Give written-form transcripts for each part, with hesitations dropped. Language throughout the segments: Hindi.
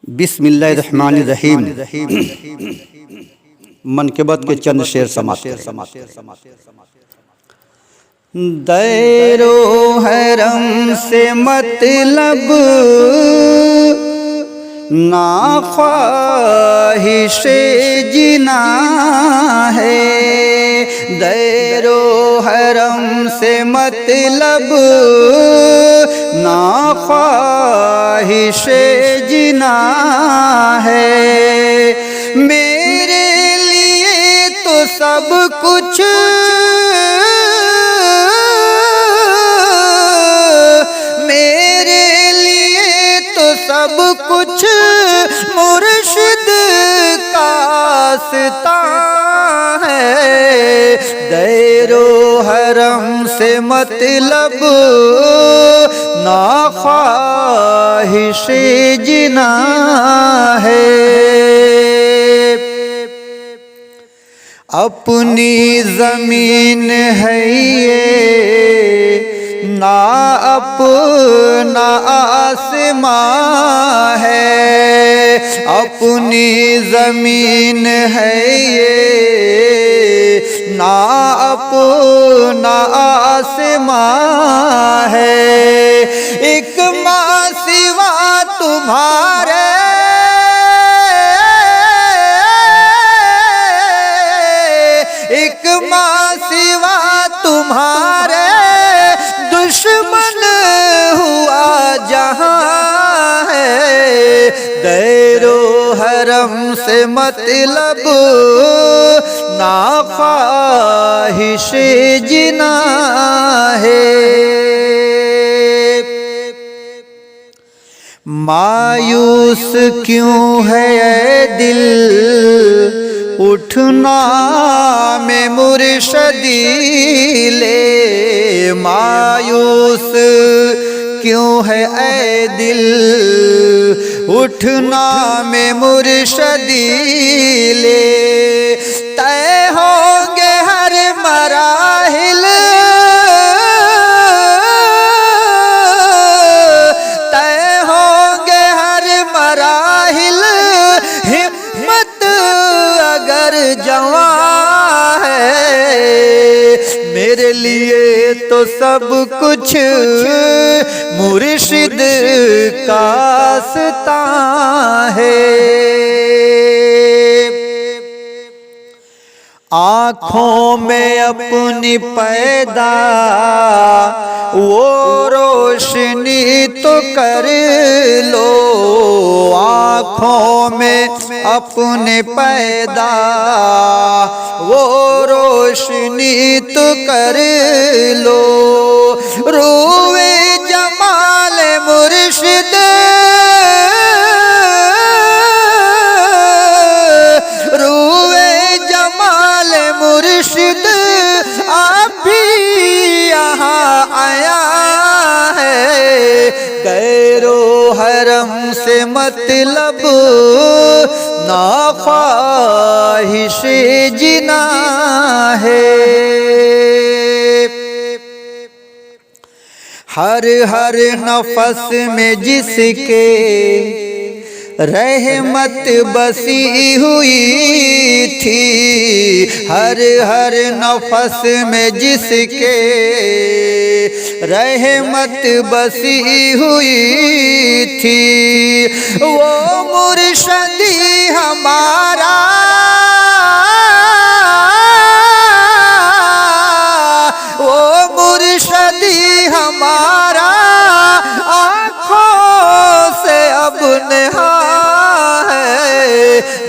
बिस्मिल्लाहिर्रहमानिर्रहीम। मनक़िबत के चंद शेर समाप्त करें। दैरो हरम से मतलब ना ख्वाहिशे जिना है। दैरो हरम से मतलब ना ख्वाहिशे जिना है। मेरे लिए तो सब कुछ सब कुछ मुर्शिद का वास्ता है। दैरो हरम से मतलब ना ख्वाहिशे जिना है। अपनी ज़मीन है ये ना अपना आसमां है। अपनी ज़मीन है ये ना अपना आसमां है। एक माँ सिवा तुम्हारे एक माँ सिवा तुम्हारे दुश्मन हुआ जहाँ है। दैरो हरम से मतलब ना ख्वाहिशे जिना है। मायूस क्यों है ये दिल उठना में मुर्शदी ले। मायूस क्यों है ऐ दिल उठना में मुर्शदी ले। तय होंगे हर मराहिल तय होंगे हर मराहिल। हिम्मत अगर जवां है मेरे लिए तो सब कुछ मुर्शिद का वास्ता है। आँखों में अपनी पैदा वो रोशनी तो कर लो। आँखों में अपने पैदा वो रोशनी तो कर लो। रूए जमाल मुर्शिद रूए जमाल मुर्शिद आप भी यहाँ आया है। गैरो हरम से मतलब ना ख्वाहिशे जिना है। हर हर नफस में जिसके रहमत बसी हुई थी। हर हर नफस में जिसके रहमत बसी हुई थी। वो मुर्शदी हमारा वो मुर्शदी हमारा आँखों से अब नेहा है।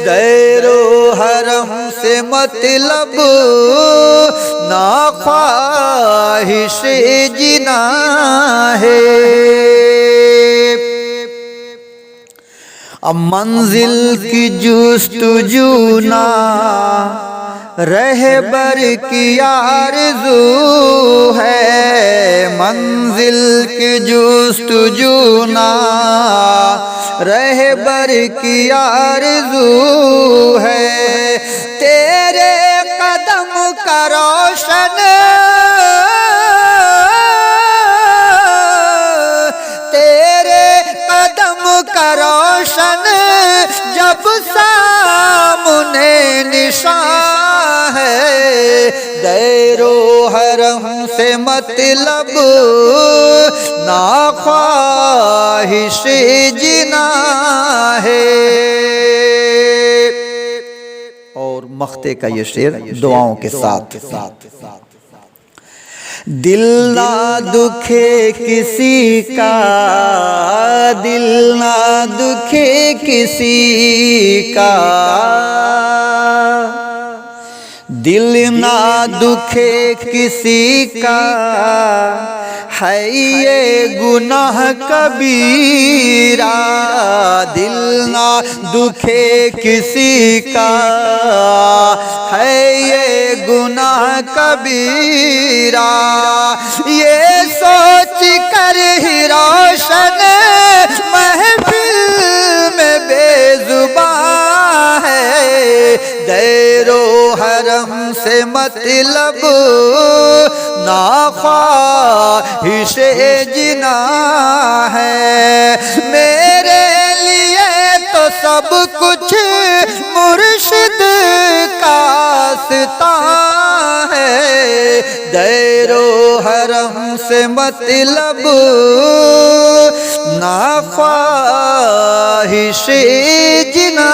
दैरो हरम से मतलब ना ख्वाहिशे जिना है। अब मंजिल की जुस्तजू ना रहबर की आरज़ू है। मंजिल की जुस्तजू ना रहबर की आरज़ू है। तेरे कदम का रोशन तेरे कदम का रोशन जब सामने निशान है, दैरो हरम से मतलब ना ख्वाहिश जिना है। और मख्ते का ये शेर दुआओं के साथ। दिल ना दुखे किसी का, दिल ना दुखे किसी का, दिल ना दुखे किसी का, है ये गुनाह कबीरा। दिल ना दुखे किसी का, है ये गुनाह कबीरा। ये सोच कर ही रोशन महफिल में बेजुबान है, दैरो हरम से मतलब ना ख्वाहिश जिना है। मेरे लिए तो सब कुछ मुर्शिद का आस्ता है, दैरो हरम से मतलब ना ख्वाहिश जिना